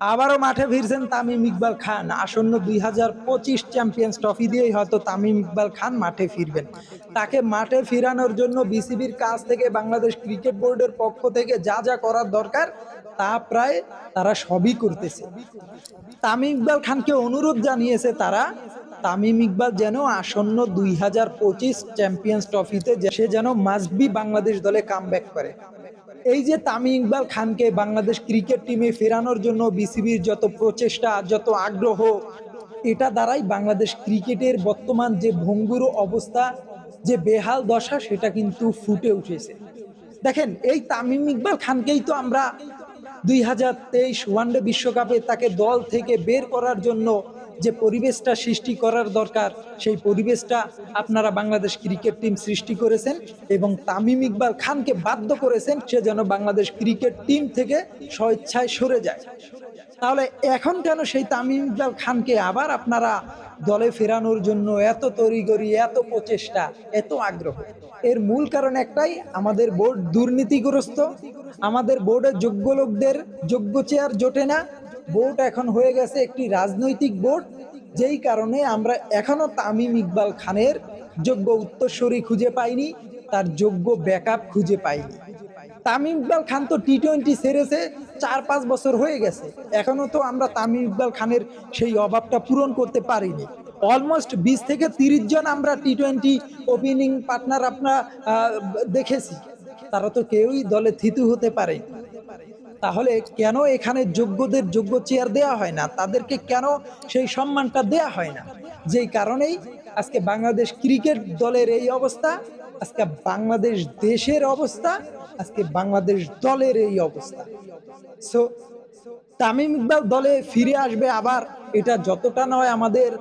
আবারও মাঠে ফিরছেন তামিম ইকবাল খান। আসন্ন 2025 চ্যাম্পিয়ন্স ট্রফি দিয়েই হয়তো তামিম ইকবাল খান মাঠে ফিরবেন। তাকে মাঠে ফিরানোর জন্য বিসিবির কাছ থেকে বাংলাদেশ ক্রিকেট বোর্ডের পক্ষ থেকে যা যা করার দরকার তা প্রায় তারা সবই করতেছে। তামিম ইকবাল খানকে অনুরোধ জানিয়েছে তারা, তামিম ইকবাল যেন আসন্ন 2025 চ্যাম্পিয়ন্স ট্রফিতে সে যেন মাস্ট বি বাংলাদেশ দলে কামব্যাক করে। এই যে তামিম ইকবাল খানকে বাংলাদেশ ক্রিকেট টিমে ফেরানোর জন্য বিসিবির যত প্রচেষ্টা, যত আগ্রহ, এটা দ্বারাই বাংলাদেশ ক্রিকেটের বর্তমান যে ভঙ্গুর অবস্থা, যে বেহাল দশা, সেটা কিন্তু ফুটে উঠেছে। দেখেন, এই তামিম ইকবাল খানকেই তো আমরা 2023 ওয়ানডে বিশ্বকাপে তাকে দল থেকে বের করার জন্য যে পরিবেশটা সৃষ্টি করার দরকার, সেই পরিবেশটা আপনারা বাংলাদেশ ক্রিকেট টিম সৃষ্টি করেছেন এবং তামিম ইকবাল খানকে বাধ্য করেছেন সে যেন বাংলাদেশ ক্রিকেট টিম থেকে স্বেচ্ছায় সরে যায়। তাহলে এখন কেন সেই তামিম ইকবাল খানকে আবার আপনারা দলে ফেরানোর জন্য এত তড়িঘড়ি, এত প্রচেষ্টা, এত আগ্রহ? এর মূল কারণ একটাই, আমাদের বোর্ড দুর্নীতিগ্রস্ত। আমাদের বোর্ডের যোগ্য লোকদের যোগ্য চেয়ার জোটে না। বোর্ড এখন হয়ে গেছে একটি রাজনৈতিক বোর্ড, যেই কারণে আমরা এখনো তামিম ইকবাল খানের যোগ্য উত্তরসূরি খুঁজে পাইনি, তার যোগ্য ব্যাকআপ খুঁজে পাইনি। তামিম ইকবাল খান তো টি-20 সেরেছে, 4-5 বছর হয়ে গেছে, এখনো তো আমরা তামিম ইকবাল খানের সেই অভাবটা পূরণ করতে পারিনি। অলমোস্ট 20 থেকে 30 জন আমরা টি-20 ওপেনিং পার্টনার আপনার দেখেছি, তারা তো কেউই দলে থিতু হতে পারে। তাহলে কেন এখানে যোগ্যদের যোগ্য চেয়ার দেয়া হয় না? তাদেরকে কেন সেই সম্মানটা দেয়া হয় না? যেই কারণেই আজকে বাংলাদেশ ক্রিকেট দলের এই অবস্থা, আজকে বাংলাদেশ দেশের অবস্থা, আজকে বাংলাদেশ দলের এই অবস্থা। সো তামিম ইকবাল দলে ফিরে আসবে আবার, এটা যতটা নয় আমাদের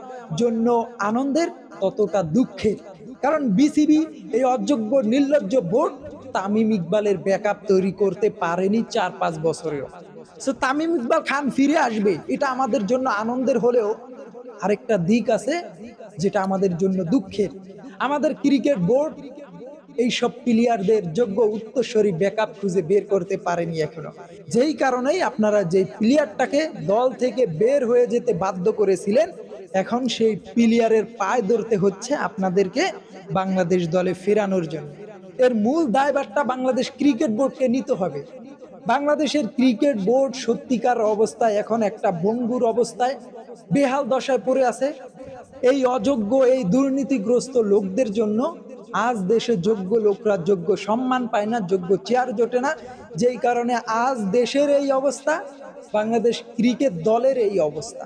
জন্য আনন্দের, ততটা দুঃখের। কারণ বিসিবি, এই অযোগ্য নির্লজ্জ বোর্ড, তামিম ইকবালের ব্যাকআপ তৈরি করতে পারেনি 4-5 বছরেও। সো তামিম ইকবাল খান ফিরে আসবে, এটা আমাদের জন্য আনন্দের হলেও আরেকটা দিক আছে যেটা আমাদের জন্য দুঃখের। আমাদের ক্রিকেট বোর্ড এইসব প্লেয়ারদের যোগ্য উত্তরসূরি ব্যাকআপ খুঁজে বের করতে পারেনি এখনো। যেই কারণেই আপনারা যে প্লেয়ারটাকে দল থেকে বের হয়ে যেতে বাধ্য করেছিলেন, এখন সেই প্লেয়ারের পায়ে ধরতে হচ্ছে আপনাদেরকে বাংলাদেশ দলে ফেরানোর জন্য। এর মূল দায়ভারটা বাংলাদেশ ক্রিকেট বোর্ডকে নিতে হবে। বাংলাদেশের ক্রিকেট বোর্ড সত্যিকার অবস্থায় এখন একটা ভঙ্গুর অবস্থায়, বেহাল দশায় পড়ে আছে। এই অযোগ্য, এই দুর্নীতিগ্রস্ত লোকদের জন্য আজ দেশে যোগ্য লোকরা যোগ্য সম্মান পায় না, যোগ্য চেয়ার জোটে না। যেই কারণে আজ দেশের এই অবস্থা, বাংলাদেশ ক্রিকেট দলের এই অবস্থা।